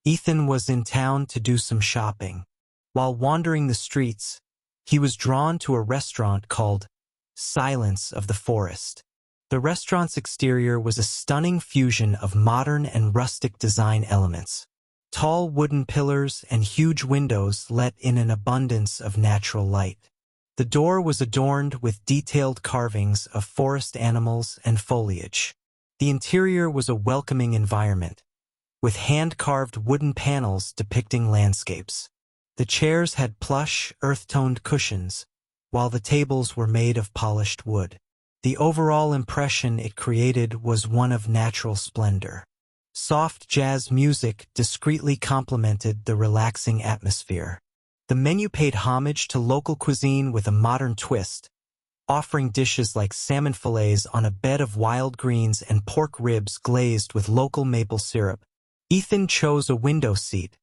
Ethan was in town to do some shopping. While wandering the streets, he was drawn to a restaurant called Silence of the Forest. The restaurant's exterior was a stunning fusion of modern and rustic design elements. Tall wooden pillars and huge windows let in an abundance of natural light. The door was adorned with detailed carvings of forest animals and foliage. The interior was a welcoming environment, with hand-carved wooden panels depicting landscapes. The chairs had plush, earth-toned cushions, while the tables were made of polished wood. The overall impression it created was one of natural splendor. Soft jazz music discreetly complemented the relaxing atmosphere. The menu paid homage to local cuisine with a modern twist, offering dishes like salmon fillets on a bed of wild greens and pork ribs glazed with local maple syrup. Ethan chose a window seat,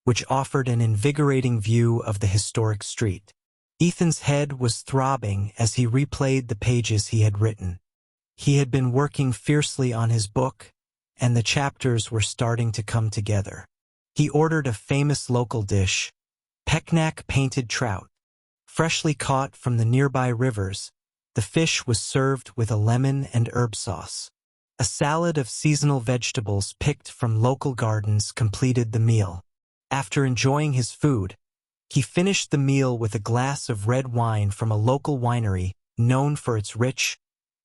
which offered an invigorating view of the historic street. Ethan's head was throbbing as he replayed the pages he had written. He had been working fiercely on his book, and the chapters were starting to come together. He ordered a famous local dish, Pecknack painted trout. Freshly caught from the nearby rivers, the fish was served with a lemon and herb sauce. A salad of seasonal vegetables picked from local gardens completed the meal. After enjoying his food, he finished the meal with a glass of red wine from a local winery known for its rich,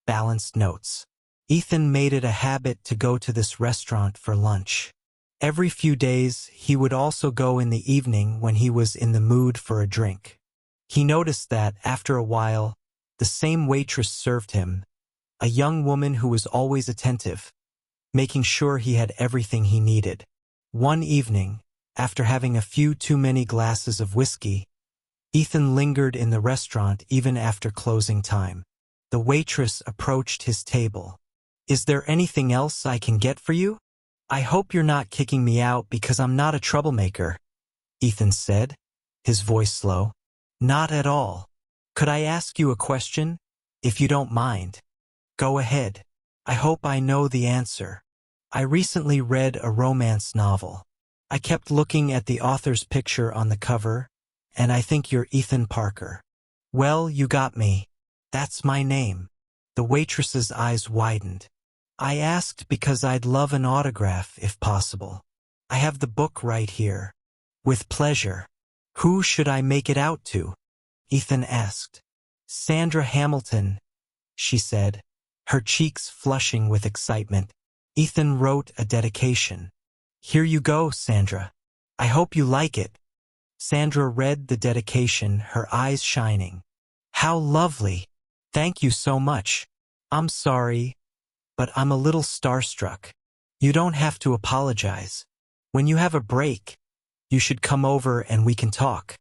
balanced notes. Ethan made it a habit to go to this restaurant for lunch. Every few days, he would also go in the evening when he was in the mood for a drink. He noticed that, after a while, the same waitress served him, a young woman who was always attentive, making sure he had everything he needed. One evening, after having a few too many glasses of whiskey, Ethan lingered in the restaurant even after closing time. The waitress approached his table. "Is there anything else I can get for you? I hope you're not kicking me out because I'm not a troublemaker," Ethan said, his voice slow. "Not at all. Could I ask you a question, if you don't mind?" "Go ahead. I hope I know the answer. I recently read a romance novel. I kept looking at the author's picture on the cover, and I think you're Ethan Parker." "Well, you got me. That's my name." The waitress's eyes widened. "I asked because I'd love an autograph, if possible. I have the book right here." "With pleasure. Who should I make it out to?" Ethan asked. "Sandra Hamilton," she said, her cheeks flushing with excitement. Ethan wrote a dedication. "Here you go, Sandra. I hope you like it." Sandra read the dedication, her eyes shining. "How lovely. Thank you so much. I'm sorry, but I'm a little starstruck." "You don't have to apologize. When you have a break, you should come over and we can talk.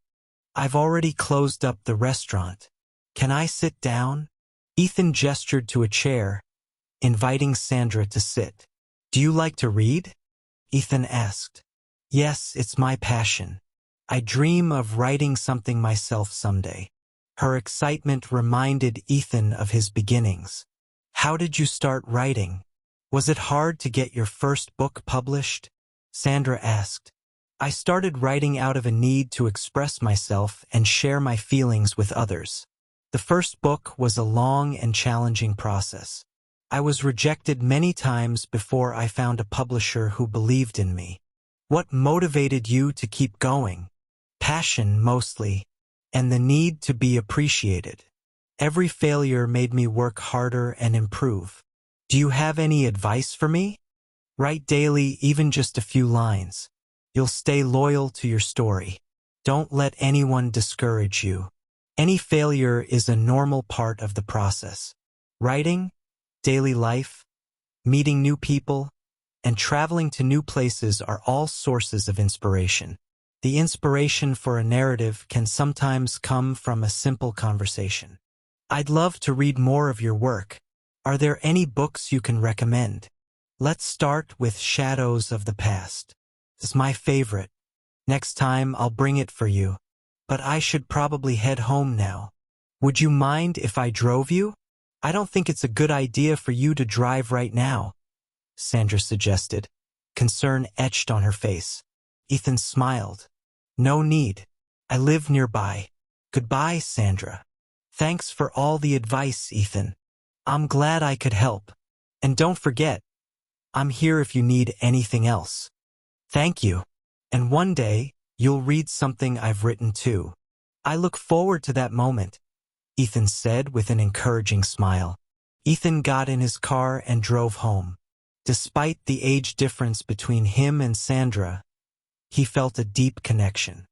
I've already closed up the restaurant. Can I sit down?" Ethan gestured to a chair, inviting Sandra to sit. "Do you like to read?" Ethan asked. "Yes, it's my passion. I dream of writing something myself someday." Her excitement reminded Ethan of his beginnings. "How did you start writing? Was it hard to get your first book published?" Sandra asked. "I started writing out of a need to express myself and share my feelings with others. The first book was a long and challenging process. I was rejected many times before I found a publisher who believed in me." "What motivated you to keep going?" "Passion, mostly, and the need to be appreciated. Every failure made me work harder and improve." "Do you have any advice for me?" "Write daily, even just a few lines. You'll stay loyal to your story. Don't let anyone discourage you. Any failure is a normal part of the process. Writing, daily life, meeting new people, and traveling to new places are all sources of inspiration. The inspiration for a narrative can sometimes come from a simple conversation." "I'd love to read more of your work. Are there any books you can recommend?" "Let's start with Shadows of the Past. It's my favorite. Next time I'll bring it for you. But I should probably head home now. Would you mind if I drove you?" "I don't think it's a good idea for you to drive right now," Sandra suggested, concern etched on her face. Ethan smiled. No need. I live nearby. Goodbye, Sandra. Thanks for all the advice, Ethan. I'm glad I could help. And don't forget, I'm here if you need anything else. Thank you. And one day, you'll read something I've written too. I look forward to that moment, Ethan said with an encouraging smile. Ethan got in his car and drove home. Despite the age difference between him and Sandra, he felt a deep connection.